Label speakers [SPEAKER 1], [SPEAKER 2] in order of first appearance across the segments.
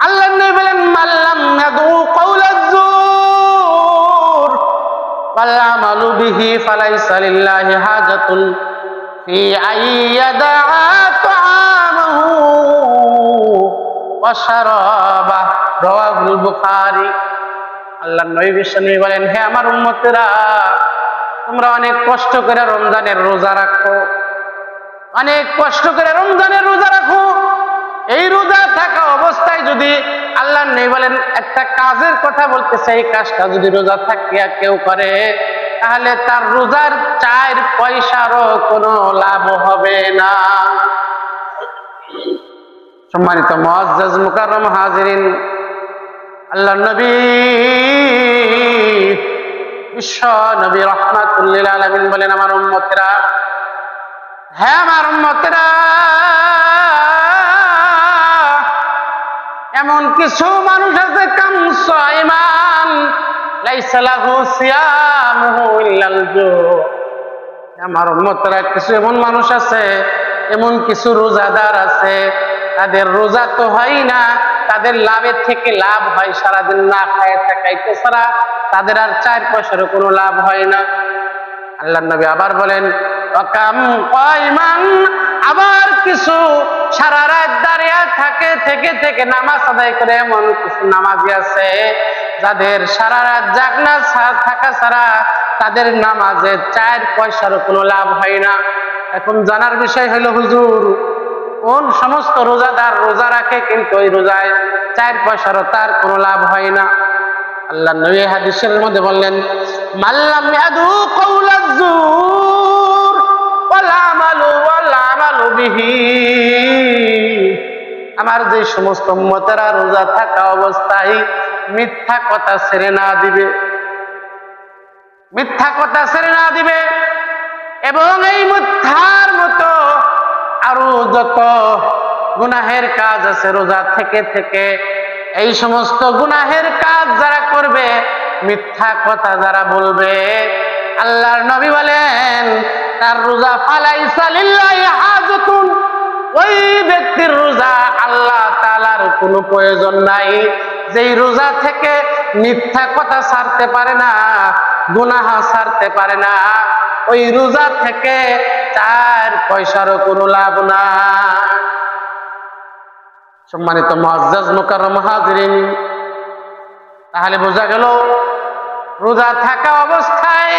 [SPEAKER 1] আল্লাহ নবী বলেন মাল্লাম ইয়াদু কাওলাজ যুর ওয়াল আমালু বিহি ফালাইসা লিল্লাহি হাজাতুন ফি আইয়াদা তাআমাহু ওয়া শারাবাহু রাওয়াহুল বুখারী। আল্লাহ নবী বিশ্বনবী বলেন, হে আমার উম্মতেরা, তোমরা অনেক কষ্ট করে রমজানের রোজা রাখো, অনেক কষ্ট করে রমজানের রোজা রাখো। এই রোজা থাকা অবস্থায় যদি আল্লাহ নবী বলেন একটা কাজের কথা বলতেছে, এই কাজটা যদি রোজা থাকিয়া কেউ করে তাহলে তার রোজার 4 পয়সারও কোনো লাভ হবে না। সম্মানিত মুআজ্জাজ মুকাররম হাজিরিন, আল্লাহ নবী বিশ্ব নবী রাহমাতুল লিল আলামিন বলেন, আমার উম্মতেরা, হ্যাঁ আমার উম্মতেরা, এমন কিছু মানুষ আছে কামসাইমান লাইসা লাহু সিয়ামুহু ইল্লাল জু। আমার উম্মতেরা, কিছু এমন মানুষ আছে, এমন কিছু রোজাদার আছে, তাদের রোজা তো হয় না, তাদের লাভের থেকে লাভ হয় সারাদিন না খায় থাকাইতে ছাড়া, তাদের আর 4 পয়সারও কোনো লাভ হয় না। আল্লাহ নবী আবার বলেন ওয়াকাম কাইমান, আবার কিছু সারা রাত দাঁড়িয়ে থাকে থেকে নামাজ আদায় করে এমন কিছু নামাজি আছে যাদের সারা রাত জাগনা থাকা ছাড়া তাদের নামাজে 4 পয়সারও কোনো লাভ হয় না। এখন জানার বিষয় হলো, হুজুর, কোন সমস্ত রোজাদার রোজা রাখে কিন্তু ওই রোজায় 4 পয়সারও তার কোনো লাভ হয় না? আল্লাহ নবী হাদিসের মধ্যে বললেন মাল্লাম ইয়াদু কাওলাজ যুর ওয়াল আমালু বিহি। আমার যে সমস্ত উম্মতেরা রোজা থাকা অবস্থায় মিথ্যা কথা ছেড়ে না দিবে, মিথ্যা কথা ছেড়ে না দিবে, এবং এই মিথ্যার মতো আরো যত গুনাহের কাজ আছে রোজা থেকে এই সমস্ত গুনাহের কাজ যারা করবে, মিথ্যা কথা যারা বলবে, আল্লাহর নবী বলেন তার রোজা ফালাইসা লিল্লাহি হাজাতুন, ওই ব্যক্তির রোজা আল্লাহ তাআলার কোনো প্রয়োজন নাই। যেই রোজা থেকে মিথ্যা কথা ছাড়তে পারে না, গুনাহ ছাড়তে পারে না, ওই রোজা থেকে 4 পয়সারও কোনো লাভ না। সম্মানিত মুআজ্জাজ মুকাররম হাজিরিন, তাহলে বোঝা গেল রোজা থাকা অবস্থায়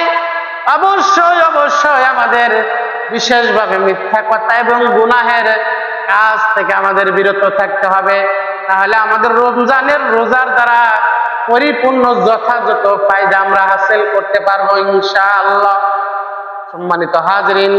[SPEAKER 1] অবশ্যই আমাদের বিশেষভাবে মিথ্যা কথা এবং গুনাহের কাজ থেকে আমাদের বিরত থাকতে হবে। তাহলে আমাদের রমজানের রোজার দ্বারা পরিপূর্ণ যথাযথ ফায়দা আমরা হাসিল করতে পারবো ইনশাআল্লাহ। সম্মানিত হাজিরিন,